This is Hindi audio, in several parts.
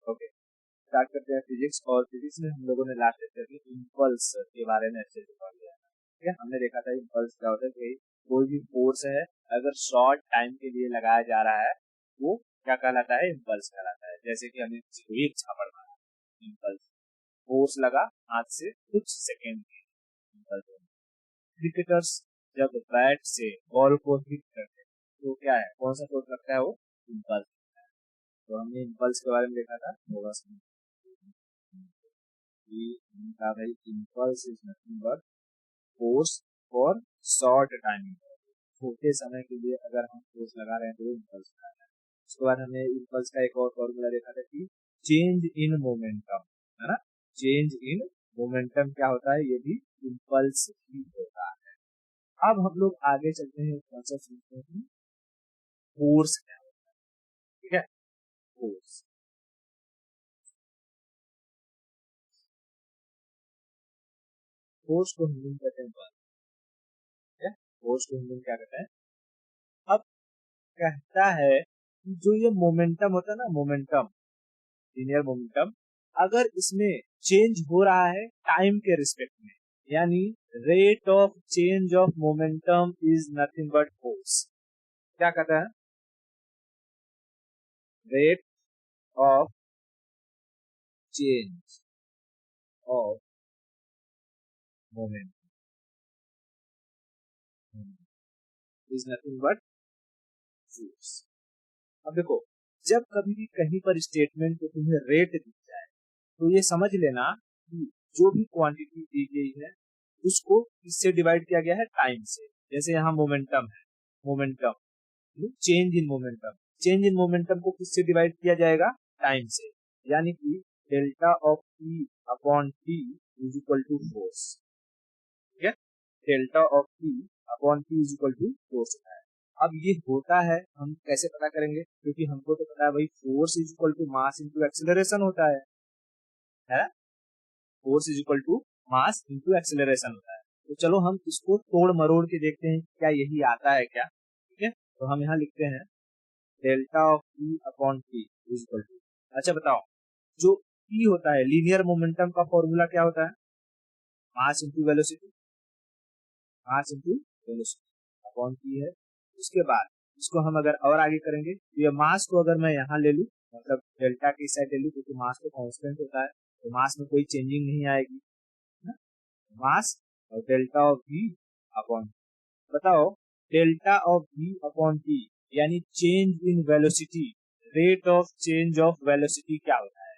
ओके, स्टार्ट करते हैं फिजिक्स। और फिजिक्स में हम लोगों ने लास्ट लेक्चर में इम्पल्स के बारे में अच्छे से पढ़ लिया है। ठीक है, हमने देखा था इम्पल्स क्या होता है कि कोई भी फोर्स है अगर शॉर्ट टाइम के लिए लगाया जा रहा है वो क्या कहलाता है, इम्पल्स कहलाता है। जैसे कि हमें किसी को एक झापड़ मारा, इम्पल्स, फोर्स लगा हाथ से कुछ सेकेंड के, इम्पल्स। क्रिकेटर्स जब बैट से बॉल को हिट करते हैं तो क्या है, कौन सा फोर्स लगता है, वो इम्पल्स। तो हमने इम्पल्स के बारे में देखा था, होगा भाई impulse is nothing but force for short timing, छोटे समय के लिए अगर हम फोर्स लगा रहे हैं तो इम्पल्स लगा रहे हैं। उसके बाद हमने इम्पल्स का एक और फॉर्मूला देखा था कि चेंज इन मोमेंटम, है ना। चेंज इन मोमेंटम क्या होता है, ये भी इम्पल्स ही होता है। अब हम लोग आगे चलते हैं, कौन सा सीखते हैं, फोर्स क्या होता है। ठीक है, फोर्स, फोर्स को हम कहते हैं बल। ठीक है, फोर्स को हम क्या कहते हैं। अब कहता है कि जो ये मोमेंटम होता है ना, मोमेंटम, लीनियर मोमेंटम, अगर इसमें चेंज हो रहा है टाइम के रिस्पेक्ट में, यानी rate of change of momentum is nothing but force. क्या कहता है, rate of change of momentum is nothing but force. अब देखो, जब कभी भी कहीं पर स्टेटमेंट को तुम्हें रेट दिख जाए तो ये समझ लेना कि जो भी क्वांटिटी दी गई है उसको किससे डिवाइड किया गया है, टाइम से। जैसे यहाँ मोमेंटम है, momentum, change in momentum, change in momentum को किससे डिवाइड किया जाएगा, टाइम से। यानी कि delta of E upon T is equal to force. ठीक है, delta of E upon T is equal to force होता है। अब ये होता है, हम कैसे पता करेंगे, क्योंकि हमको तो पता है भाई force is equal to mass into acceleration होता है। Force is equal to mass into acceleration होता है। तो चलो हम इसको तोड़ मरोड़ के देखते हैं क्या यही आता है क्या। ठीक है, तो हम यहाँ लिखते हैं delta of E upon T is equal to, अच्छा बताओ, जो ई होता है लीनियर मोमेंटम का फॉर्मूला क्या होता है, mass into velocity, mass into velocity upon T है। उसके बाद इसको हम अगर और आगे करेंगे तो ये मास को अगर मैं यहाँ ले लूँ, मतलब डेल्टा की साइड ले लूँ, क्योंकि मास तो कांस्टेंट होता है तो मास में कोई चेंजिंग नहीं आएगी ना, मास और डेल्टा ऑफ वी अपॉन, बताओ delta of V upon T यानी change in velocity, rate of change of velocity क्या होता है,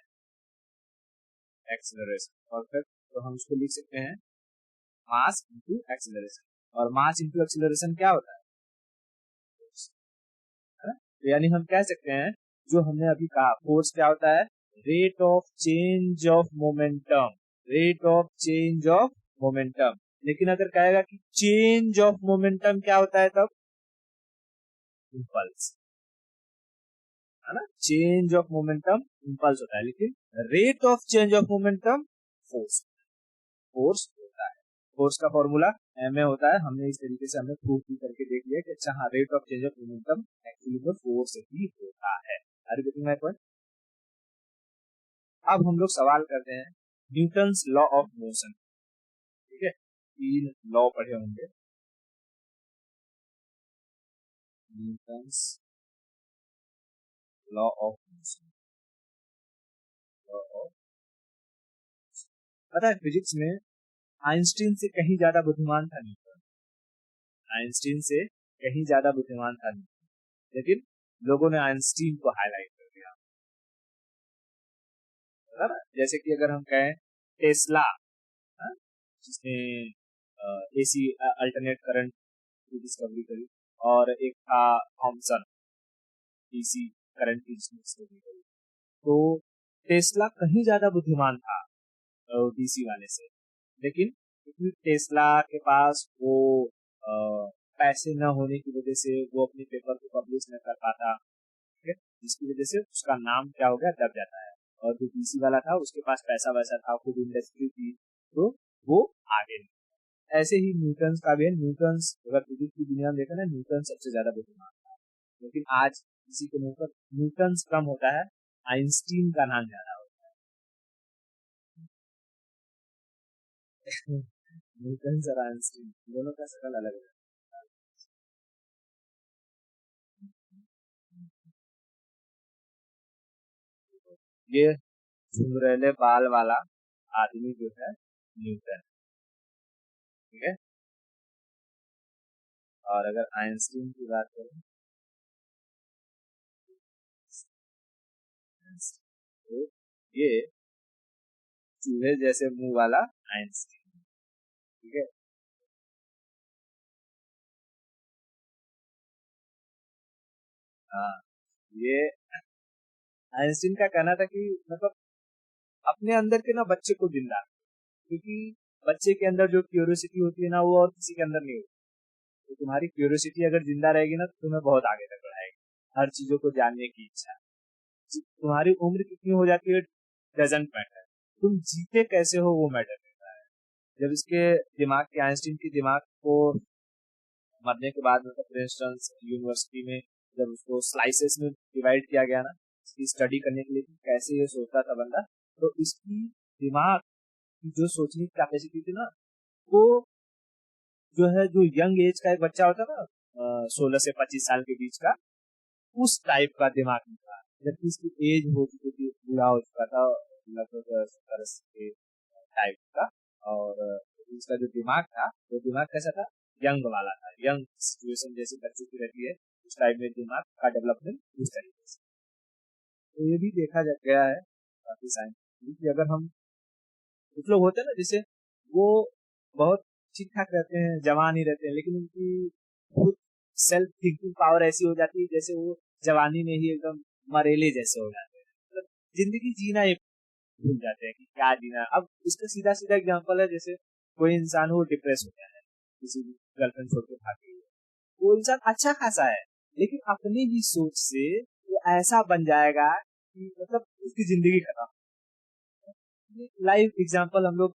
एक्सेलरेशन। परफेक्ट, तो हम इसको लिख सकते हैं मास इंटू एक्सेलरेशन, और मास इंटू एक्सेलरेशन क्या होता है ना? तो यानी हम कह सकते हैं जो हमने अभी कहा, फोर्स क्या होता है, rate of change of momentum, rate of change of momentum. लेकिन अगर कहेगा कि चेंज ऑफ मोमेंटम क्या होता है, तब इम्पल्स, है ना, चेंज ऑफ मोमेंटम इम्पल्स होता है, लेकिन rate of change of momentum force, force होता है। फोर्स का फॉर्मूला एम ए होता है, हमने इस तरीके से हमने प्रूफ भी करके देख लिया कि अच्छा हाँ, rate of change of momentum actually में फोर्स ही होता है। Are you getting my point. अब हम लोग सवाल करते हैं न्यूटन्स लॉ ऑफ मोशन। ठीक है, तीन लॉ पढ़े होंगे, Newton's law of motion, law of, पता है फिजिक्स में आइंस्टीन से कहीं ज्यादा बुद्धिमान था न्यूटन, आइंस्टीन से कहीं ज्यादा बुद्धिमान था न्यूटन, लेकिन लोगों ने आइंस्टीन को हाईलाइट कर दिया, है ना। जैसे कि अगर हम कहें टेस्ला, हाँ, जिसने एसी अल्टरनेट करंट की डिस्कवरी करी, और एक था थॉमसन, डीसी करंट की जिसने डिस्कवरी करी। तो टेस्ला कहीं ज्यादा बुद्धिमान था डीसी वाले से, लेकिन क्योंकि टेस्ला के पास वो पैसे न होने की वजह से वो अपने पेपर को पब्लिश न कर पाता, ठीक है, जिसकी वजह से उसका नाम क्या हो गया, दब जाता है। और जो डीसी वाला था उसके पास पैसा वैसा था, खुद इंडस्ट्री थी, तो वो आगे नहीं। ऐसे ही न्यूटन का भी है, न्यूटन अगर फिजिक्स की दुनिया में देखा ना, न्यूटन सबसे ज्यादा बुद्धिमान था, लेकिन आज किसी के मुंह पर न्यूटन कम होता है आइंस्टीन का नाम ज्यादा होता है। न्यूटन सर आइंस्टीन दोनों का शक्ल अलग है। ये झुमरेले बाल वाला आदमी जो है न्यूटन, ठीक है। और अगर आइंस्टीन की बात करें तो ये चूहे जैसे मुंह वाला आइंस्टीन, ठीक है। हाँ, ये आइंस्टीन का कहना था कि मतलब अपने अंदर के ना बच्चे को जिंदा, क्योंकि बच्चे के अंदर जो क्यूरियोसिटी होती है ना वो और किसी के अंदर नहीं होती। तो तुम्हारी क्यूरियोसिटी अगर जिंदा रहेगी ना तो तुम्हें बहुत आगे तक बढ़ाएगी, हर चीजों को जानने की इच्छा। तुम्हारी उम्र कितनी हो जाती है डजेंट मैटर, तुम जीते कैसे हो वो मैटर करता है। जब इसके दिमाग के आइंस्टीन के दिमाग को मरने के बाद मतलब प्रिंसटन यूनिवर्सिटी में जब उसको स्लाइसेस में डिवाइड किया गया ना इसकी स्टडी करने के लिए कि कैसे ये सोचता था बंदा, तो इसकी दिमाग की जो सोचने की कैपेसिटी थी ना वो जो है जो यंग एज का एक बच्चा होता है ना 16 से 25 साल के बीच का, उस टाइप का दिमाग में था। जबकि इसकी एज हो चुकी थी, बूढ़ा हो चुका था लगभग 70 के टाइप का। और इसका जो दिमाग था वो दिमाग कैसा था, यंग वाला था। यंग सिचुएशन जैसी बच्चों की रहती है उस टाइप में दिमाग का डेवलपमेंट उस तरीके से। तो ये भी देखा गया है काफी साइंस कि अगर हम कुछ लोग होते हैं ना जैसे वो बहुत ठीक ठाक रहते हैं, जवान ही रहते हैं, लेकिन उनकी खुद सेल्फ थिंकिंग पावर ऐसी हो जाती है जैसे वो जवानी में ही एकदम मरेले जैसे हो जाते हैं, मतलब जिंदगी जीना ही भूल जाते हैं कि क्या जीना। अब इसका सीधा सीधा एग्जांपल है, जैसे कोई इंसान वो डिप्रेस हो गया है, किसी गर्लफ्रेंड छोड़ के भाग गई है, वो इंसान अच्छा खासा है लेकिन अपनी ही सोच से वो ऐसा बन जाएगा कि मतलब उसकी जिंदगी खत्म। लाइव एग्जांपल हम लोग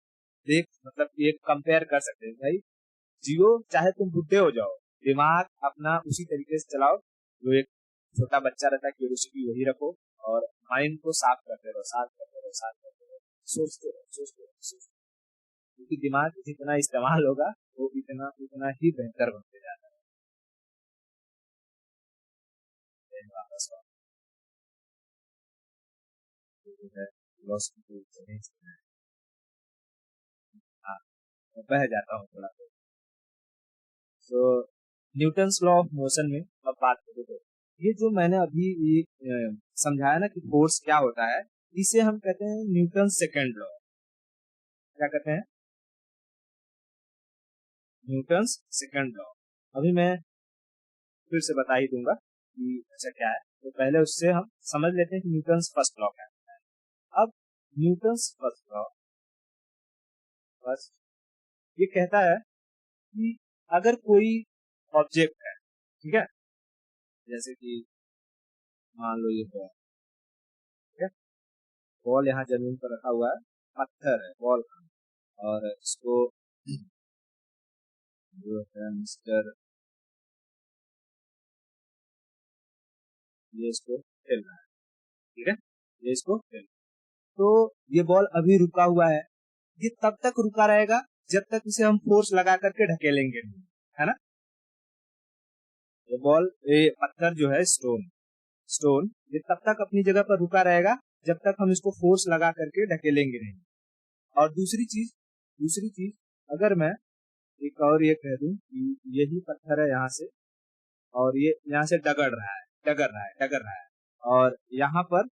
देख मतलब एक कंपेयर कर सकते हैं भाई, जियो चाहे तुम बुढ़े हो जाओ, दिमाग अपना उसी तरीके से चलाओ जो एक छोटा बच्चा रहता है, क्यूरियोसिटी वही रखो और माइंड को साफ करते रहो, साफ करते रहो, साफ करते रहो, सोचते रहो, सोचते रहो, सोचते रहो। क्योंकि दिमाग जितना इस्तेमाल होगा वो इतना उतना ही बेहतर बनते जाता है। वापस हाँ, मैं बह जाता हूँ थोड़ा। तो न्यूटन्स लॉ ऑफ मोशन में अब बात करें तो ये जो मैंने अभी ये समझाया ना कि फोर्स क्या होता है, इसे हम कहते हैं न्यूटन सेकंड लॉ। क्या कहते हैं? Newton's second law. अभी मैं फिर से बता ही दूंगा कि अच्छा क्या है, तो पहले उससे हम समझ लेते हैं कि न्यूटन्स फर्स्ट लॉ क्या है। अब न्यूटन्स फर्स्ट लॉ बस ये कहता है कि अगर कोई ऑब्जेक्ट है, ठीक है, जैसे कि मान लो ये बॉल, ठीक है, बॉल यहाँ जमीन पर रखा हुआ है, पत्थर है बॉल का, और इसको जो है मिस्टर ये इसको खेल रहा है, ठीक है, ये इसको खेल, तो ये बॉल अभी रुका हुआ है, ये तब तक रुका रहेगा जब तक इसे हम फोर्स लगा करके ढकेलेंगे नहीं, है ना। ये बॉल ये पत्थर जो है स्टोन स्टोन ये तब तक अपनी जगह पर रुका रहेगा जब तक हम इसको फोर्स लगा करके ढकेलेंगे नहीं। और दूसरी चीज अगर मैं एक और ये कह दूं कि यही पत्थर है यहाँ से, और ये यहाँ से डगर रहा है और यहाँ पर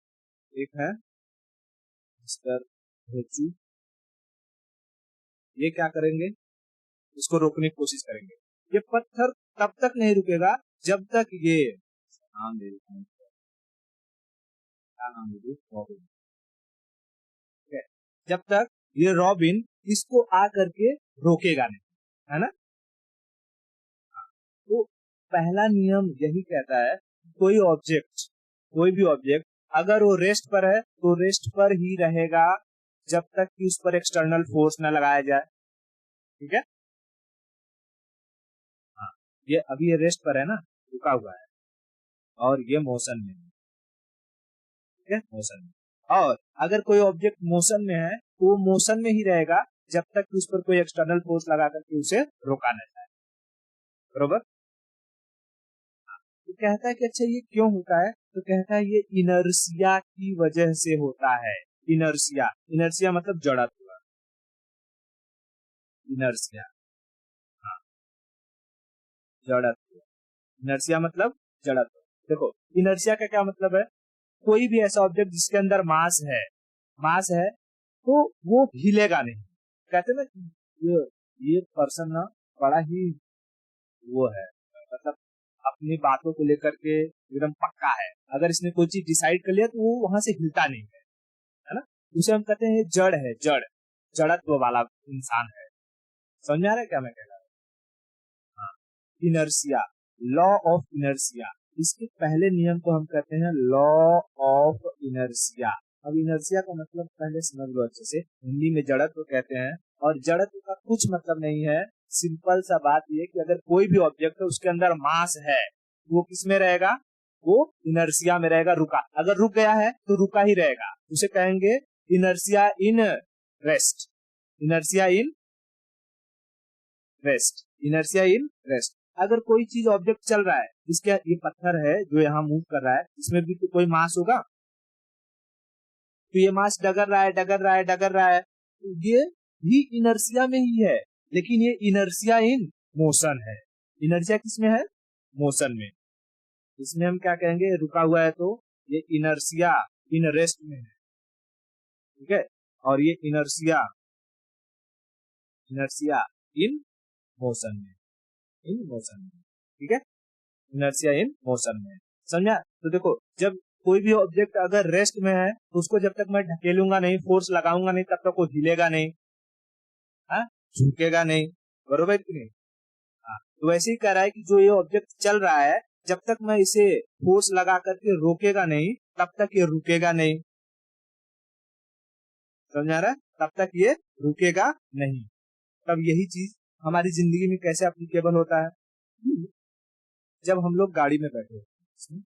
एक है मिस्टर भेचू, ये क्या करेंगे, इसको रोकने की कोशिश करेंगे। ये पत्थर तब तक नहीं रुकेगा जब तक ये नाम दे देता हूँ, क्या नाम दे दूं, रॉबिन, ठीक है, जब तक ये रॉबिन इसको आ करके रोकेगा नहीं, है ना। तो पहला नियम यही कहता है कोई भी ऑब्जेक्ट अगर वो रेस्ट पर है तो रेस्ट पर ही रहेगा जब तक कि उस पर एक्सटर्नल फोर्स न लगाया जाए, ठीक है। हाँ, ये अभी ये रेस्ट पर है ना, रुका हुआ है और ये मोशन में है, है, मोशन में। और अगर कोई ऑब्जेक्ट मोशन में है तो वो मोशन में ही रहेगा जब तक कि उस पर कोई एक्सटर्नल फोर्स लगा करके उसे रोका न जाए, बरोबर। तो कहता है कि अच्छा ये क्यों होता है, तो कहता है ये इनर्शिया की वजह से होता है। इनर्शिया, इनर्शिया मतलब जड़त्व, इनर्शिया, हाँ, जड़त्व, इनर्शिया मतलब जड़त्व। देखो इनर्शिया का क्या मतलब है, कोई भी ऐसा ऑब्जेक्ट जिसके अंदर मास है, मास है तो वो हिलेगा नहीं। कहते ना ये पर्सन ना बड़ा ही वो है, मतलब अपनी बातों को लेकर के एकदम पक्का है, अगर इसने कोई चीज डिसाइड कर लिया तो वो वहां से हिलता नहीं है ना। उसे हम कहते हैं जड़ है, जड़, जड़त्व वाला इंसान है। समझ में आ रहा है क्या मैं कह रहा हूँ? हाँ, इनर्शिया, लॉ ऑफ इनर्शिया, इसके पहले नियम को हम कहते हैं लॉ ऑफ इनर्शिया। अब इनर्शिया का मतलब पहले समझ लो अच्छे से, हिंदी में जड़त्व कहते हैं, और जड़त्व का कुछ मतलब नहीं है, सिंपल सा बात ये कि अगर कोई भी ऑब्जेक्ट है उसके अंदर मास है वो किस में रहेगा, वो इनर्शिया में रहेगा, रुका। अगर रुक गया है तो रुका ही रहेगा, उसे कहेंगे inertia in rest, inertia in rest, inertia in rest. अगर कोई चीज ऑब्जेक्ट चल रहा है, इसके ये पत्थर है जो यहाँ मूव कर रहा है, इसमें भी तो कोई मास होगा, तो ये मास डगर रहा है, डगर रहा है, डगर रहा है, तो ये भी इनर्शिया में ही है, लेकिन ये इनर्शिया इन मोशन है। इनर्शिया किसमें है, मोशन में। इसमें हम क्या कहेंगे, रुका हुआ है तो ये इनर्शिया इन रेस्ट में है, ठीक है। और ये इनर्शिया, इनर्शिया इन मोशन में, इन मोशन में, ठीक है, इनर्शिया इन मोशन में। समझा? तो देखो जब कोई भी ऑब्जेक्ट अगर रेस्ट में है तो उसको जब तक मैं ढकेलूंगा नहीं, फोर्स लगाऊंगा नहीं, तब तक वो हिलेगा नहीं, हाँ, झुकेगा नहीं, बरोबर कि नहीं। हाँ, तो वैसे ही कह रहा है कि जो ये ऑब्जेक्ट चल रहा है, जब तक मैं इसे फोर्स लगा करके रोकेगा नहीं तब तक ये रुकेगा नहीं। समझा रहा है? तब तक ये रुकेगा नहीं। तब यही चीज हमारी जिंदगी में कैसे अप्लीकेबल होता है, जब हम लोग गाड़ी में बैठे होते हैं,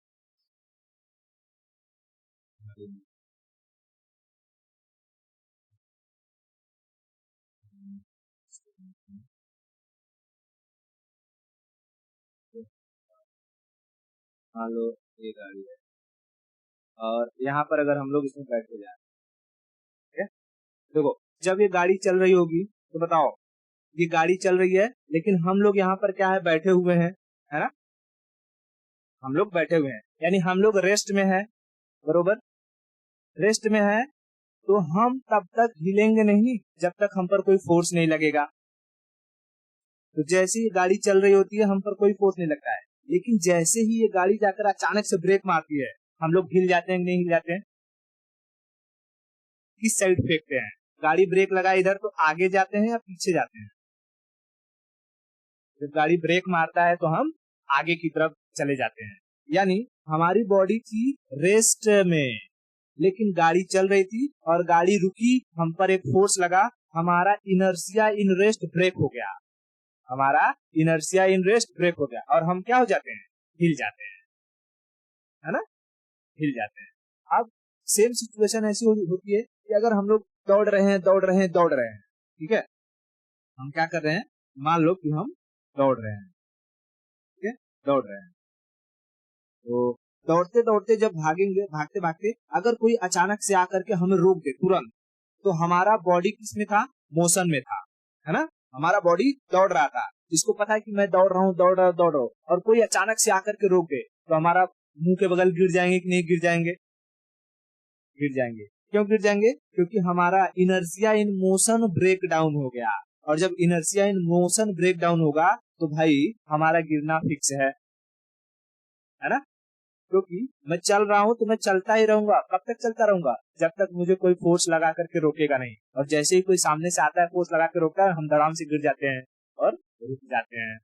मान लो ये गाड़ी है और यहाँ पर अगर हम लोग इसमें बैठे जाए, ठीक है, देखो जब ये गाड़ी चल रही होगी तो बताओ, ये गाड़ी चल रही है लेकिन हम लोग यहाँ पर क्या है, बैठे हुए हैं, है ना, हम लोग बैठे हुए हैं, यानी हम लोग रेस्ट में है, बरोबर, रेस्ट में है, तो हम तब तक हिलेंगे नहीं जब तक हम पर कोई फोर्स नहीं लगेगा। तो जैसे ही गाड़ी चल रही होती है हम पर कोई फोर्स नहीं लगता है, लेकिन जैसे ही ये गाड़ी जाकर अचानक से ब्रेक मारती है, हम लोग हिल जाते हैं नहीं हिल जाते हैं, किस साइड फेंकते हैं, गाड़ी ब्रेक लगा इधर तो आगे जाते हैं या पीछे जाते हैं। जब गाड़ी ब्रेक मारता है तो हम आगे की तरफ चले जाते हैं, यानी हमारी बॉडी थी रेस्ट में, लेकिन गाड़ी चल रही थी और गाड़ी रुकी, हम पर एक फोर्स लगा, हमारा इनर्शिया इन रेस्ट ब्रेक हो गया, हमारा इनर्शिया इन रेस्ट ब्रेक हो गया और हम क्या हो जाते हैं, हिल जाते हैं, है ना, हिल जाते हैं। अब सेम सिचुएशन ऐसी होती है कि अगर हम लोग दौड़ रहे हैं, दौड़ रहे हैं, दौड़ रहे हैं, ठीक है, हम क्या कर रहे हैं, मान लो कि हम दौड़ रहे हैं, ठीक है, दौड़ रहे हैं, तो दौड़ते दौड़ते जब भागेंगे, भागते भागते अगर कोई अचानक से आकर के हमें रोक दे तुरंत, तो हमारा बॉडी किसमें था, मोशन में था, है ना, हमारा बॉडी दौड़ रहा था, जिसको पता है कि मैं दौड़ रहा हूँ, दौड़ रहा हूँ, दौड़ रहा हूँ, और कोई अचानक से आकर के रोक दे तो हमारा मुंह के बगल गिर जाएंगे कि नहीं गिर जाएंगे, गिर जाएंगे। क्यों गिर जाएंगे, क्योंकि हमारा inertia in motion break down हो गया, और जब inertia in motion break down होगा तो भाई हमारा गिरना फिक्स है ना, क्योंकि मैं चल रहा हूँ तो मैं चलता ही रहूंगा, कब तक चलता रहूंगा, जब तक मुझे कोई फोर्स लगा करके रोकेगा नहीं, और जैसे ही कोई सामने से आता है फोर्स लगा के रोकता है, हम धड़ाम से गिर जाते हैं और रुक जाते हैं।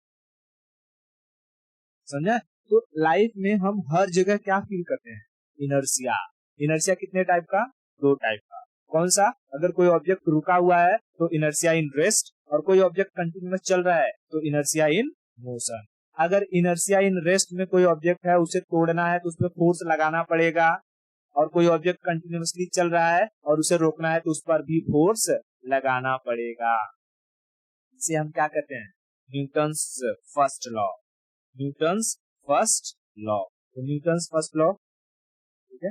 समझा? तो लाइफ में हम हर जगह क्या फील करते हैं, इनर्शिया। इनर्शिया कितने टाइप का, दो टाइप का। कौन सा, अगर कोई ऑब्जेक्ट रुका हुआ है तो इनर्शिया इन रेस्ट, और कोई ऑब्जेक्ट कंटिन्यूअस चल रहा है तो इनर्शिया इन मोशन। अगर इनर्शिया इन रेस्ट में कोई ऑब्जेक्ट है, उसे तोड़ना है तो उसमें फोर्स लगाना पड़ेगा, और कोई ऑब्जेक्ट कंटिन्यूअसली चल रहा है और उसे रोकना है तो उस पर भी फोर्स लगाना पड़ेगा। इसे हम क्या कहते हैं, Newton's first law. Newton's first law, तो न्यूटन्स फर्स्ट लॉ, ठीक है,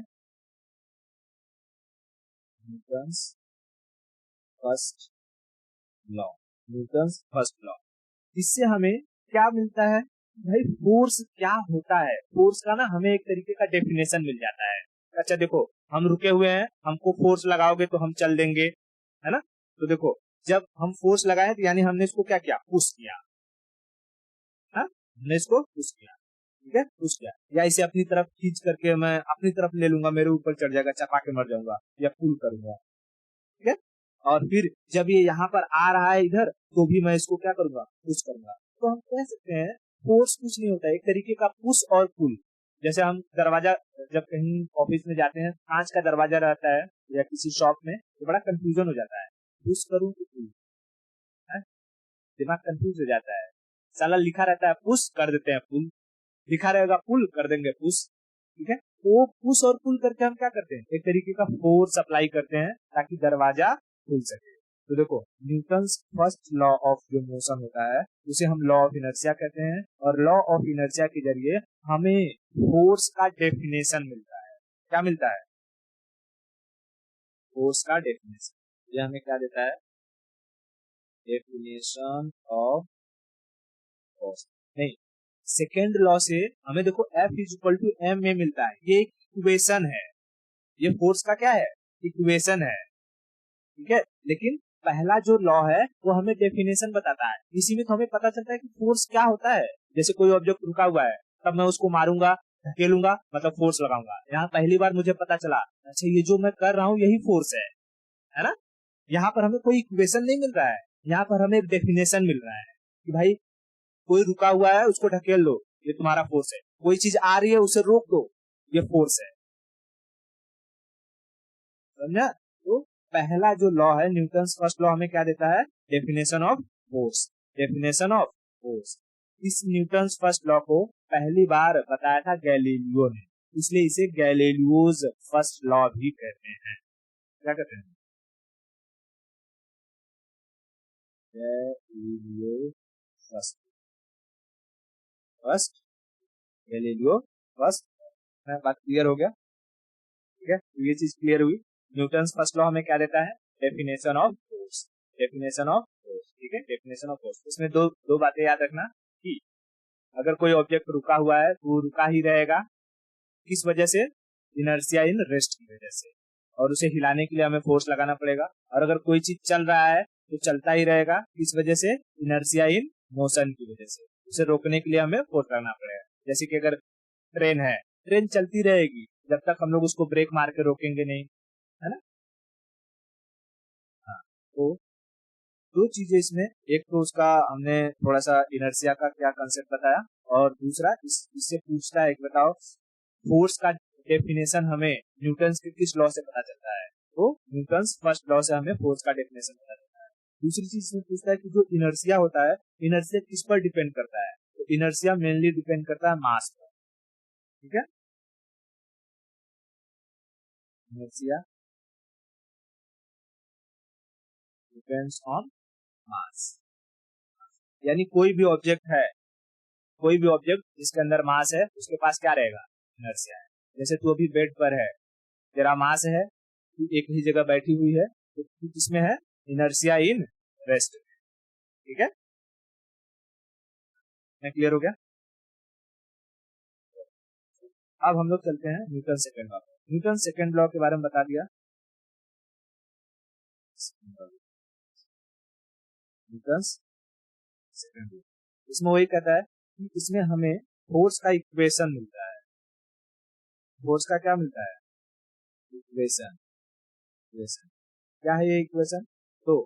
Newton's first law, Newton's first law. इससे हमें क्या मिलता है भाई, फोर्स क्या होता है, फोर्स का ना हमें एक तरीके का डेफिनेशन मिल जाता है। अच्छा देखो, हम रुके हुए हैं, हमको फोर्स लगाओगे तो हम चल देंगे, है ना। तो देखो, जब हम फोर्स लगाए तो यानी हमने इसको क्या किया, पुश किया, हाँ, हमने इसको पुश किया, ठीक है, पुश किया। या इसे अपनी तरफ खींच करके मैं अपनी तरफ ले लूंगा, मेरे ऊपर चढ़ जाएगा, चपा के मर जाऊंगा, या पुल करूंगा, ठीक है। और फिर जब ये यहाँ पर आ रहा है इधर, तो भी मैं इसको क्या करूंगा, पुश करूंगा। तो हम कह सकते हैं फोर्स कुछ नहीं होता है, एक तरीके का पुश और पुल। जैसे हम दरवाजा, जब कहीं ऑफिस में जाते हैं, कांच का दरवाजा रहता है या किसी शॉप में, तो बड़ा कंफ्यूजन हो जाता है, पुश करूं तो पुल, दिमाग कंफ्यूज हो जाता है। साला लिखा रहता है पुश, कर देते हैं पुल, लिखा रहेगा पुल, कर देंगे पुश, ठीक है। तो पुश और पुल करके हम क्या करते हैं, एक तरीके का फोर्स अप्लाई करते हैं ताकि दरवाजा खुल सके। तो देखो, न्यूटन्स फर्स्ट लॉ ऑफ जो मोशन होता है उसे हम लॉ ऑफ इनर्शिया कहते हैं, और लॉ ऑफ इनर्शिया के जरिए हमें फोर्स का डेफिनेशन मिलता है। क्या मिलता है, फोर्स का डेफिनेशन। ये हमें क्या देता है, डेफिनेशन ऑफ फोर्स। नहीं, सेकेंड लॉ से हमें देखो F is equal to M में मिलता है, ये एक इक्वेशन है, ये फोर्स का क्या है, इक्वेशन है, ठीक है। लेकिन पहला जो लॉ है वो हमें डेफिनेशन बताता है, इसी में तो हमें पता चलता है कि फोर्स क्या होता है। जैसे कोई ऑब्जेक्ट रुका हुआ है, तब मैं उसको मारूंगा, धकेलूंगा, मतलब फोर्स लगाऊंगा। यहाँ पहली बार मुझे पता चला, अच्छा ये जो मैं कर रहा हूँ यही फोर्स है ना। यहाँ पर हमें कोई इक्वेशन नहीं मिल रहा है, यहाँ पर हमें एक डेफिनेशन मिल रहा है कि भाई कोई रुका हुआ है उसको ढकेल दो, ये तुम्हारा फोर्स है। कोई चीज आ रही है उसे रोक दो, ये फोर्स है, समझा। तो पहला जो लॉ है, न्यूटन्स फर्स्ट लॉ, हमें क्या देता है, definition of force, definition of force. इस न्यूटन्स फर्स्ट लॉ को पहली बार बताया था गैलीलियो ने, इसलिए इसे गैलीलियोज फर्स्ट लॉ भी कहते हैं। क्या कहते हैं, Galileo first, first Galileo first. बात क्लियर हो गया, ठीक है। तो ये चीज क्लियर हुई। न्यूटन्स फर्स्ट लॉ हमें क्या देता है, definition of force, definition of force, ठीक है, डेफिनेशन ऑफ फोर्स। इसमें दो दो बातें याद रखना कि अगर कोई ऑब्जेक्ट रुका हुआ है तो वो रुका ही रहेगा, किस वजह से, इनर्शिया इन रेस्ट की वजह से, और उसे हिलाने के लिए हमें फोर्स लगाना पड़ेगा। और अगर कोई चीज चल रहा है तो चलता ही रहेगा, किस वजह से, इनर्शिया इन मोशन की वजह से, उसे रोकने के लिए हमें फोर्स लगाना पड़ेगा। जैसे कि अगर ट्रेन है, ट्रेन चलती रहेगी जब तक हम लोग उसको ब्रेक मार के रोकेंगे नहीं, है ना। हाँ, तो दो चीजें इसमें, एक तो उसका हमने थोड़ा सा इनर्शिया का क्या कंसेप्ट बताया, और दूसरा इससे पूछता है कि बताओ फोर्स का डेफिनेशन हमें न्यूटन्स के किस लॉ से पता चलता है, तो न्यूटन्स फर्स्ट लॉ से हमें फोर्स का डेफिनेशन पता चलता है। दूसरी चीज इसमें पूछता है कि जो इनर्शिया होता है, इनर्शिया किस पर डिपेंड करता है, तो इनर्शिया मेनली डिपेंड करता है मास पर, ठीक है। इनर्शिया डिपेंड्स ऑन मास, यानी कोई भी ऑब्जेक्ट है, कोई भी ऑब्जेक्ट जिसके अंदर मास है उसके पास क्या रहेगा, इनर्शिया है। जैसे तू अभी बेड पर है, तेरा मास है, तू एक ही जगह बैठी हुई है, तो तू किसमें है, इनर्शिया इन रेस्ट, ठीक है। मैं क्लियर हो गया। अब हम लोग चलते हैं Newton second law. Newton second law के बारे में बता दिया, न्यूटन सेकंड लॉ, इसमें वही कहता है कि इसमें हमें फोर्स का इक्वेशन मिलता है। फोर्स का क्या मिलता है, इक्वेशन, इक्वेशन क्या है ये इक्वेशन, तो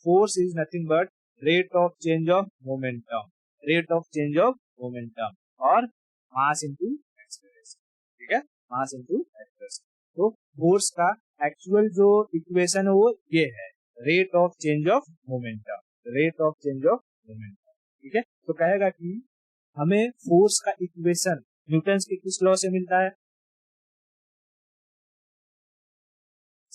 force is nothing but rate of change of momentum, rate of change of momentum, और मास इनटू एक्सेलरेशन, ठीक है, मास इनटू एक्सेलरेशन। तो फोर्स का एक्चुअल जो इक्वेशन है वो ये है, rate of change of momentum, rate of change of momentum, ठीक है। तो कहेगा कि हमें फोर्स का इक्वेशन न्यूटन के किस लॉ से मिलता है,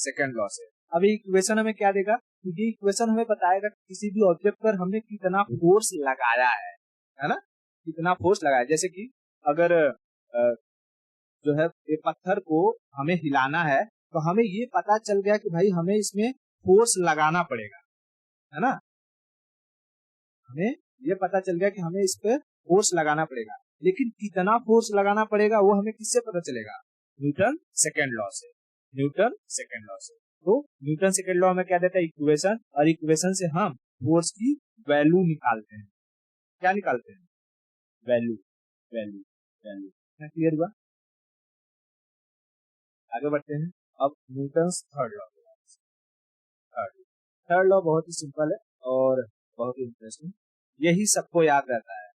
सेकंड लॉ से। अब ये इक्वेशन हमें क्या देगा, ये इक्वेशन हमें बताएगा कि किसी भी ऑब्जेक्ट पर हमने कितना फोर्स लगाया है ना, कितना फोर्स लगाया। जैसे कि अगर जो है ये पत्थर को हमें हिलाना है तो हमें ये पता चल गया कि भाई हमें इसमें फोर्स लगाना पड़ेगा, है ना, हमें ये पता चल गया कि हमें इस पे फोर्स लगाना पड़ेगा। लेकिन कितना फोर्स लगाना पड़ेगा वो हमें किससे पता चलेगा, न्यूटन सेकंड लॉ से, न्यूटन सेकंड लॉ से। तो न्यूटन सेकंड लॉ में क्या देता है, इक्वेशन, और इक्वेशन से हम फोर्स की वैल्यू निकालते हैं। क्या निकालते हैं, वैल्यू, वैल्यू, वैल्यू। क्या क्लियर हुआ, आगे बढ़ते हैं। अब Newton third law, third third law बहुत ही सिंपल है और बहुत ही इंटरेस्टिंग, यही सबको याद रहता है।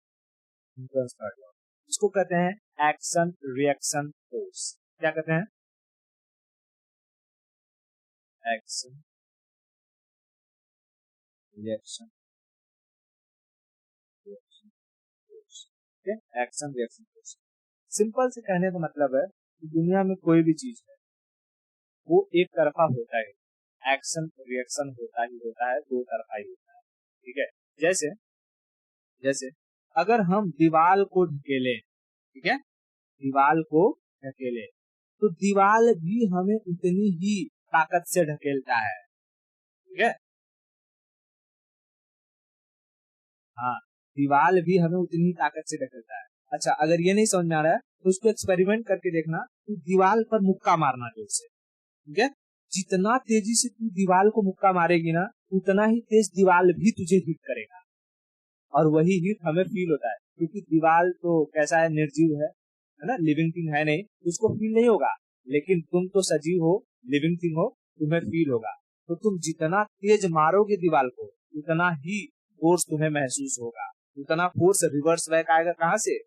न्यूटन थर्ड लॉ, इसको कहते हैं एक्शन रिएक्शन फोर्स। क्या कहते हैं, action reaction, reaction force. Action reaction force, simple से कहने का मतलब है कि दुनिया में कोई भी चीज है वो एक तरफा होता है, एक्शन रिएक्शन होता ही होता है, दो तरफा ही होता है। ठीक है, जैसे जैसे अगर हम दीवाल को ढकेले, ठीक है, दीवाल को ढकेले तो दीवाल भी हमें उतनी ही ताकत से ढकेलता है। ठीक है, हाँ, दीवाल भी हमें उतनी ही ताकत से ढकेलता है। अच्छा, अगर ये नहीं समझ में आ रहा है तो उसको एक्सपेरिमेंट करके देखना, तू दीवाल पर मुक्का मारना जोर से, ठीक है, जितना तेजी से तू दीवाल को मुक्का मारेगी ना उतना ही तेज दीवाल भी तुझे हिट करेगा, और वही हिट हमें फील होता है, क्योंकि दीवाल तो कैसा है, निर्जीव है ना, लिविंग थिंग है नहीं, उसको फील नहीं होगा। लेकिन तुम तो सजीव हो, लिविंग थिंग हो, तुम्हें फील होगा। तो तुम जितना तेज मारोगे दीवाल को उतना ही फोर्स तुम्हें महसूस होगा, उतना फोर्स रिवर्स बैक आएगा कहाँ से,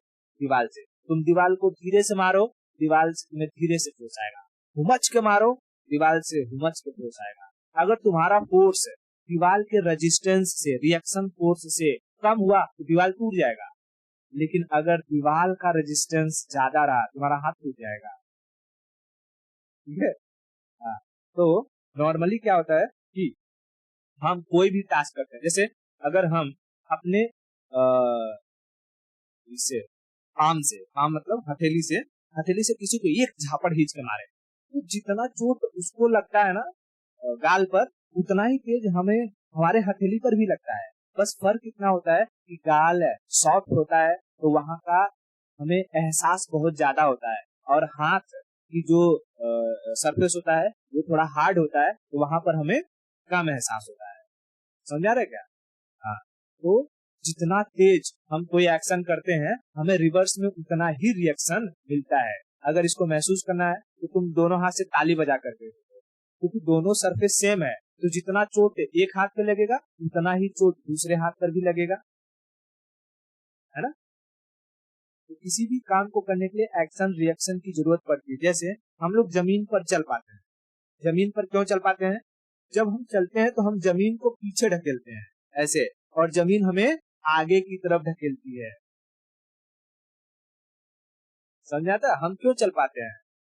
दीवाल से। तुम दीवाल को धीरे से मारो, दीवाल में धीरे से फोर्स आएगा, हुमच के मारो, दीवाल से हुमच के फोर्स आएगा। अगर तुम्हारा फोर्स दीवाल के रेजिस्टेंस से, रिएक्शन फोर्स से कम हुआ तो दीवाल टूट जाएगा, लेकिन अगर दीवाल का रेजिस्टेंस ज्यादा रहा तुम्हारा हाथ टूट जाएगा। ठीक है, हाँ। तो नॉर्मली क्या होता है कि हम कोई भी टास्क करते हैं, जैसे अगर हम अपने इससे पाम मतलब हथेली से किसी को एक झापड़ खींच के मारे तो जितना चोट उसको लगता है ना गाल पर, उतना ही तेज हमें हमारे हथेली पर भी लगता है। बस फर्क इतना होता है कि गाल सॉफ्ट होता है तो वहां का हमें एहसास बहुत ज्यादा होता है, और हाथ की जो सरफेस होता है वो थोड़ा हार्ड होता है तो वहां पर हमें कम एहसास होता है। समझा रहे क्या, हाँ। तो जितना तेज हम कोई एक्शन करते हैं हमें रिवर्स में उतना ही रिएक्शन मिलता है। अगर इसको महसूस करना है तो तुम दोनों हाथ से ताली बजा कर दे, क्योंकि दोनों सरफेस सेम है, तो जितना चोट एक हाथ पे लगेगा उतना ही चोट दूसरे हाथ पर भी लगेगा, है ना। तो किसी भी काम को करने के लिए एक्शन रिएक्शन की जरूरत पड़ती है। जैसे हम लोग जमीन पर चल पाते हैं, जमीन पर क्यों चल पाते हैं, जब हम चलते हैं तो हम जमीन को पीछे ढकेलते हैं ऐसे, और जमीन हमें आगे की तरफ ढकेलती है। समझाता, हम क्यों चल पाते हैं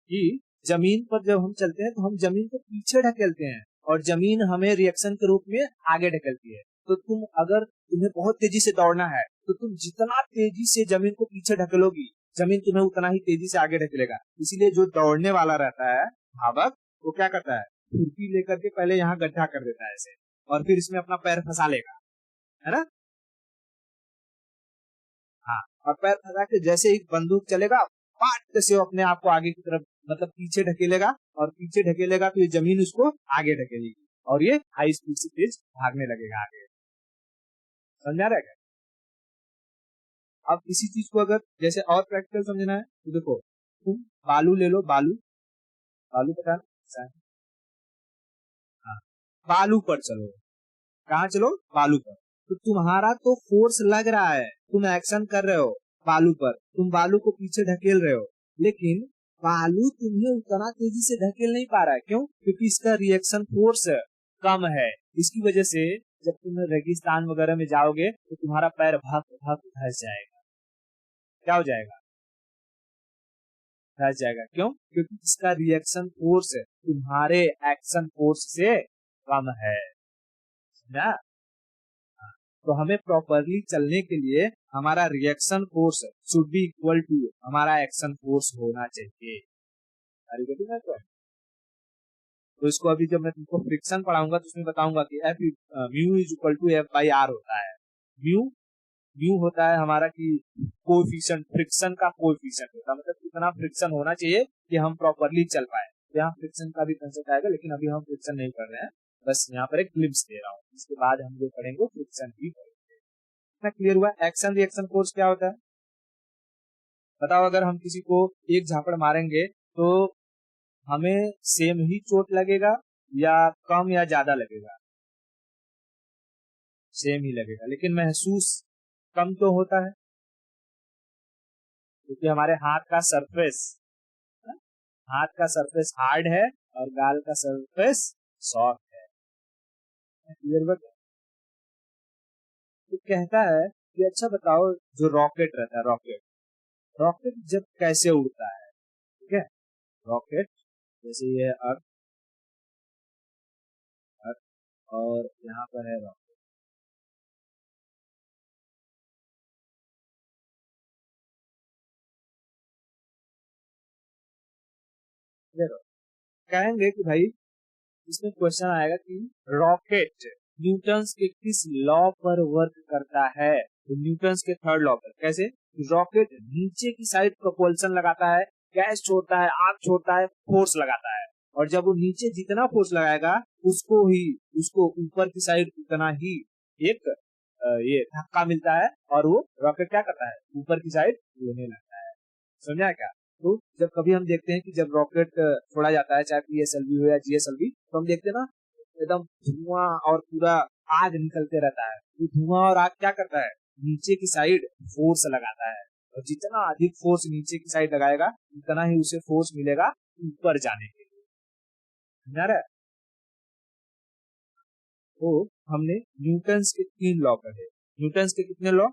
कि जमीन पर जब हम चलते हैं तो हम जमीन को पीछे ढकेलते हैं और जमीन हमें रिएक्शन के रूप में आगे ढकेलती है। तो अगर तुम्हें बहुत तेजी से दौड़ना है तो तुम जितना तेजी से जमीन को पीछे ढकेलोगी जमीन तुम्हें उतना ही तेजी से आगे ढकेलेगा। इसीलिए जो दौड़ने वाला रहता है धावक, वो क्या करता है, खुरपी लेकर के पहले यहाँ गड्ढा कर देता है ऐसे, और फिर इसमें अपना पैर फंसा लेगा, है ना। हाँ, और पैर फंसा के जैसे ही बंदूक चलेगा पाट से वो अपने आप को आगे की तरफ मतलब पीछे ढकेलेगा, और पीछे ढकेलेगा तो ये जमीन उसको आगे ढकेलेगी और ये हाई स्पीड से तेज भागने लगेगा आगे। समझा रहा है। अब इसी चीज को अगर जैसे और प्रैक्टिकल समझना है तो देखो, तुम बालू ले लो, बालू, बालू पता है, हाँ, बालू पर चलो, कहाँ चलो, बालू पर। तो तुम्हारा तो फोर्स लग रहा है, तुम एक्शन कर रहे हो बालू पर, तुम बालू को पीछे ढकेल रहे हो, लेकिन बालू तुम्हें उतना तेजी से ढकेल नहीं पा रहा है। क्यों, क्योंकि इसका रिएक्शन फोर्स कम है। इसकी वजह से जब तुम रेगिस्तान वगैरह में जाओगे तो तुम्हारा पैर भाग भाग धस जाएगा, क्या हो जाएगा, धस जाएगा। क्यों? क्योंकि इसका रिएक्शन फोर्स तुम्हारे एक्शन फोर्स से कम है। समझा? तो हमें प्रॉपरली चलने के लिए हमारा reaction force should be equal to हमारा एक्शन फोर्स होना चाहिए। तो इसको अभी जब मैं तुमको फ्रिक्शन पढ़ाऊंगा तो उसमें बताऊंगा कि F mu is equal to F by R होता है। म्यू म्यू होता है हमारा कि कोएफिशिएंट, फ्रिक्शन का कोएफिशिएंट होता है, मतलब कितना फ्रिक्शन होना चाहिए कि हम प्रॉपरली चल पाए। तो यहाँ फ्रिक्शन का भी कंसेप्ट आएगा, लेकिन अभी हम फ्रिक्शन नहीं पढ़ रहे हैं, बस यहाँ पर एक ग्लिम्स दे रहा हूँ। इसके बाद हम जो पढ़ेंगे फ्रिक्शन भी पढ़ेंगे। इतना क्लियर हुआ? एक्शन रिएक्शन फोर्स क्या होता है बताओ। अगर हम किसी को एक झापड़ मारेंगे तो हमें सेम ही चोट लगेगा या कम या ज्यादा लगेगा? सेम ही लगेगा, लेकिन महसूस कम तो होता है, क्योंकि हमारे हाथ का सरफेस हार्ड है और गाल का सरफेस सॉफ्ट है। क्लियर बात? तो कहता है कि अच्छा बताओ, जो रॉकेट रहता है, रॉकेट जब कैसे उड़ता है? ठीक है, रॉकेट जैसे ये अर्थ और यहाँ पर है रॉकेट। कहेंगे कि भाई इसमें क्वेश्चन आएगा कि रॉकेट न्यूटन्स के किस लॉ पर वर्क करता है? तो न्यूटन्स के थर्ड लॉ पर। कैसे? रॉकेट नीचे की साइड प्रोपल्शन लगाता है, गैस छोड़ता है, आग छोड़ता है, फोर्स लगाता है, और जब वो नीचे जितना फोर्स लगाएगा उसको ऊपर की साइड उतना ही एक ये धक्का मिलता है, और वो रॉकेट क्या करता है? ऊपर की साइड उड़ने लगता है। समझा क्या? तो जब कभी हम देखते हैं कि जब रॉकेट छोड़ा जाता है, चाहे पीएसएलवी हो या जीएसएलवी, तो हम देखते हैं ना एकदम धुआं और पूरा आग निकलते रहता है। तो धुआं और आग क्या करता है? नीचे की साइड फोर्स लगाता है, और जितना अधिक फोर्स नीचे की साइड लगाएगा उतना ही उसे फोर्स मिलेगा ऊपर जाने के लिए। समझ रहा है? तो हमने न्यूटन्स के 3 लॉ पढ़े। न्यूटन्स के कितने लॉ?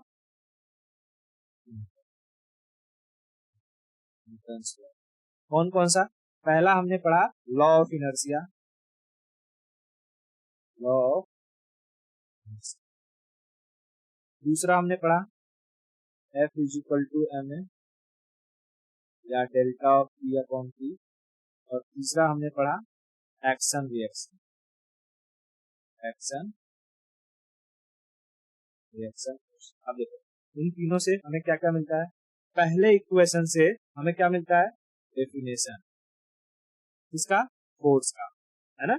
न्यूटन्स लॉ कौन कौन सा? पहला हमने पढ़ा law of inertia, law of. दूसरा हमने पढ़ा F is equal to M A या delta of P upon T. और तीसरा हमने पढ़ा एक्शन रिएक्शन, एक्शन रिएक्शन। अब देखो इन तीनों से हमें क्या क्या मिलता है? पहले इक्वेशन से हमें क्या मिलता है? डेफिनेशन इसका, फोर्स का, है ना?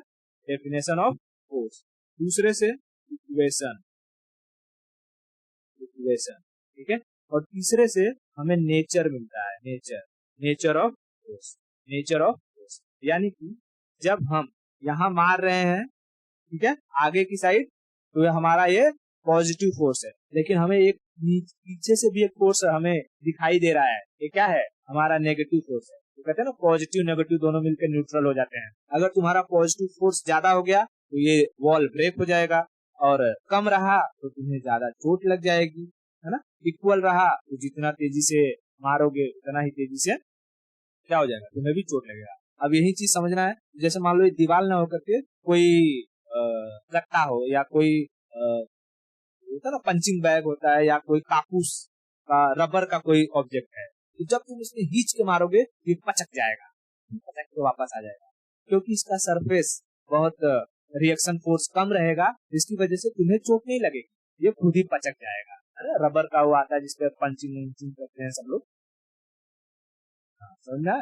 Definition of force. दूसरे से इक्वेशन, ठीक है। और तीसरे से हमें नेचर मिलता है, nature of force, nature of force. यानी कि जब हम यहाँ मार रहे हैं, ठीक है, आगे की साइड, तो हमारा ये पॉजिटिव फोर्स है, लेकिन हमें एक पीछे से भी एक फोर्स हमें दिखाई दे रहा है। ये क्या है? हमारा नेगेटिव फोर्स है। तो कहते हैं ना पॉजिटिव नेगेटिव दोनों मिलकर न्यूट्रल हो जाते हैं। अगर तुम्हारा पॉजिटिव फोर्स ज्यादा हो गया तो ये वॉल ब्रेक हो जाएगा, और कम रहा तो तुम्हें ज्यादा चोट लग जाएगी, है ना? इक्वल रहा तो जितना तेजी से मारोगे उतना ही तेजी से क्या हो जाएगा? तुम्हें भी चोट लगेगा। अब यही चीज समझना है। जैसे मान लो ये दीवार ना होकर के कोई कट्टा हो, या कोई होता है ना पंचिंग बैग होता है, या कोई कापूस का, रबर का कोई ऑब्जेक्ट है, तो जब तुम इसमें खींच के मारोगे ये पचक जाएगा, पचक के वापस आ जाएगा, क्योंकि इसका सरफेस बहुत रिएक्शन फोर्स कम रहेगा, जिसकी वजह से तुम्हें चोट नहीं लगेगी, ये खुद ही पचक जाएगा। अरे रबर का वो आता है जिसपे पंचिंग करते हैं सब लोग, समझना?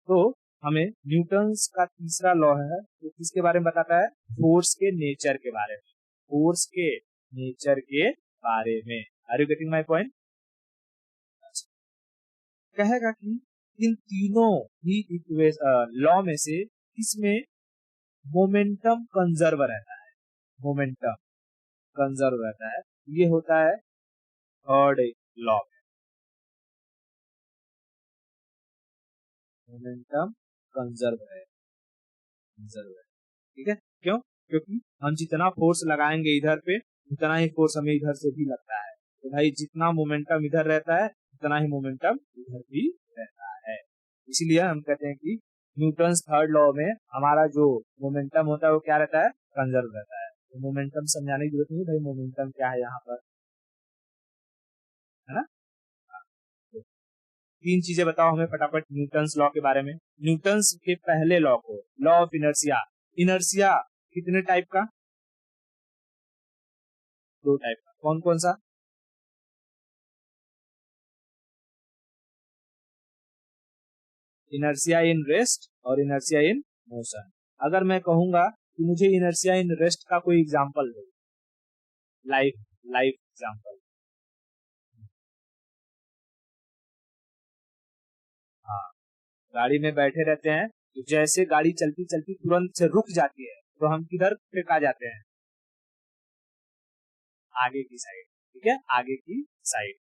तो हमें न्यूटन्स का तीसरा लॉ है, तो किसके बारे में बताता है? फोर्स के नेचर के बारे में, फोर्स के नेचर के बारे में। Are you getting my point? कहेगा कि इन तीनों ही लॉ में से किसमें मोमेंटम कंजर्व रहता है? मोमेंटम कंजर्व रहता है, ये होता है थर्ड लॉ में। मोमेंटम कंजर्व है, ठीक है। क्यों? क्योंकि हम जितना फोर्स लगाएंगे इधर पे, उतना ही फोर्स हमें इधर से भी लगता है। तो भाई जितना मोमेंटम इधर रहता है उतना ही मोमेंटम इधर भी रहता है। इसीलिए हम कहते हैं कि न्यूटन्स थर्ड लॉ में हमारा जो मोमेंटम होता है वो क्या रहता है, कंजर्व रहता है। तो मोमेंटम समझाने की जरूरत नहीं भाई, मोमेंटम क्या है यहाँ पर, है ना। हाँ, तो तीन चीजें बताओ हमें फटाफट न्यूटन्स लॉ के बारे में। न्यूटन्स के पहले लॉ को, लॉ ऑफ इनर्शिया। इनर्शिया कितने टाइप का, दो टाइप का, कौन कौन सा, इनर्शिया इन रेस्ट और इनर्शिया इन मोशन। अगर मैं कहूंगा कि मुझे इनर्शिया इन रेस्ट का कोई एग्जांपल दो, लाइफ लाइफ एग्जांपल। हाँ, गाड़ी में बैठे रहते हैं तो जैसे गाड़ी चलती चलती तुरंत से रुक जाती है तो हम किधर फेंका जाते हैं, आगे की साइड। ठीक है, आगे की साइड।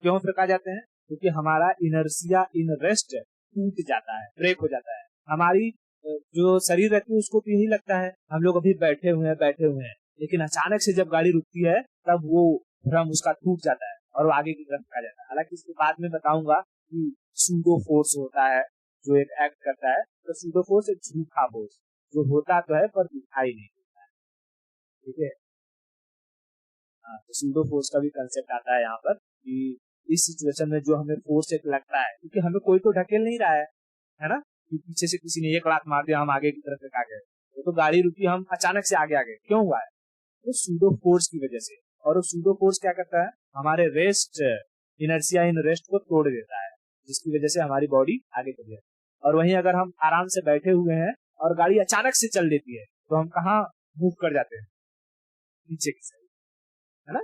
क्यों फेंका जाते हैं, क्योंकि हमारा इनर्शिया इन रेस्ट टूट जाता है, ब्रेक हो जाता है। हमारी जो शरीर रहती है उसको तो यही लगता है हम लोग अभी बैठे हुए हैं, लेकिन अचानक से जब गाड़ी रुकती है तब वो भ्रम उसका टूट जाता है और वो आगे की तरफ फेंका जाता है। हालांकि इसके बाद में बताऊंगा कि सूडो फोर्स होता है जो एक एक्ट करता है, तो सूडो फोर्स एक झूठा फोर्स जो होता तो है पर दिखाई नहीं देता है। ठीक है, हाँ, तो सूडो फोर्स का भी कंसेप्ट आता है यहाँ पर कि इस सिचुएशन में जो हमें फोर्स एक लगता है, क्योंकि हमें कोई तो ढकेल नहीं रहा है ना, कि पीछे से किसी ने एक लात मार दिया हम आगे की तरफ आ गए, तो गाड़ी रुकी हम अचानक से आगे आ गए, क्यों हुआ है, तो सूडो फोर्स की वजह से। और वो सूडो फोर्स क्या करता है, हमारे रेस्ट, इनर्शिया इन रेस्ट को तोड़ देता है, जिसकी वजह से हमारी बॉडी आगे चली जाती है। और वहीं अगर हम आराम से बैठे हुए हैं और गाड़ी अचानक से चल देती है तो हम कहाँ मूव कर जाते हैं, पीछे की साइड, है ना।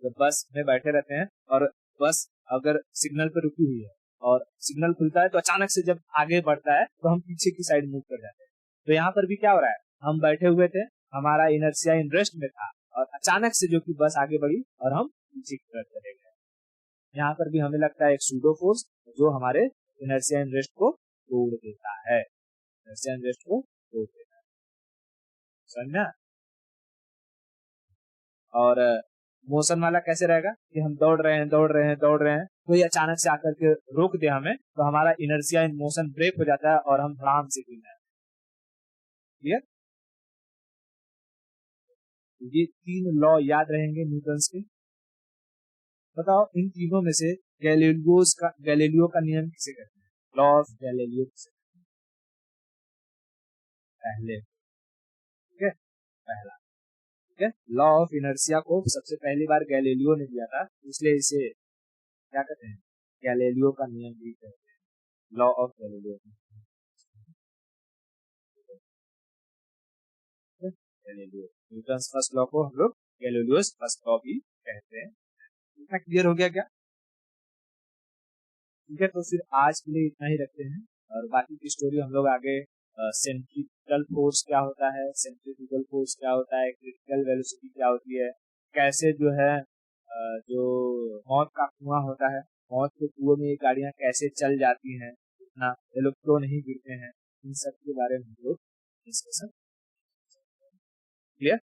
तो बस में बैठे रहते हैं और बस अगर सिग्नल पे रुकी हुई है और सिग्नल खुलता है तो अचानक से जब आगे बढ़ता है तो हम पीछे की साइड मूव कर जाते हैं। तो यहाँ पर भी क्या हो रहा है, हम बैठे हुए थे, हमारा इनर्शिया इन रेस्ट में था और अचानक से जो कि बस आगे बढ़ी और हम पीछे की तरफ चले गए। यहाँ पर भी हमें लगता है एक सूडो फोर्स जो हमारे इनर्शिया इन रेस्ट को तोड़ देता है, इनर्शिया इन रेस्ट को तोड़ देता है, समझना। और मोशन वाला कैसे रहेगा कि हम दौड़ रहे हैं, कोई अचानक से आकर के रोक दे हमें तो हमारा इनर्शिया इन मोशन ब्रेक हो जाता है और हम धड़ाम से गिर जाते हैं। क्लियर, ये तीन लॉ याद रहेंगे न्यूटन्स के। बताओ इन तीनों में से गैलीलियो का नियम किसे कहते हैं, लॉ ऑफ गैलीलियो किसे कहते हैं? पहले, ठीक है, पहला, ठीक है, लॉ ऑफ इनर्शिया को सबसे पहली बार गैलीलियो ने दिया था, इसलिए इसे क्या कहते हैं, गैलीलियो का नियम भी कहते हैं, law of Galileo. Galileo, Newton's first law को हम लोग गैलीलियोस फर्स्ट लॉ भी कहते हैं। इतना क्लियर हो गया क्या? ठीक है, तो फिर आज के लिए इतना ही रखते हैं और बाकी की स्टोरी हम लोग आगे, सेंट्रिपिटल फोर्स क्या होता है, सेंट्रीफ्यूगल फोर्स क्या होता है, क्रिटिकल वेलोसिटी क्या होती है, कैसे जो है जो मौत का कुआं होता है, मौत के कुएं में ये गाड़ियां कैसे चल जाती हैं, इतना ये लोग क्यों नहीं गिरते हैं, इन सब के बारे में हम लोग डिस्कशन। क्लियर।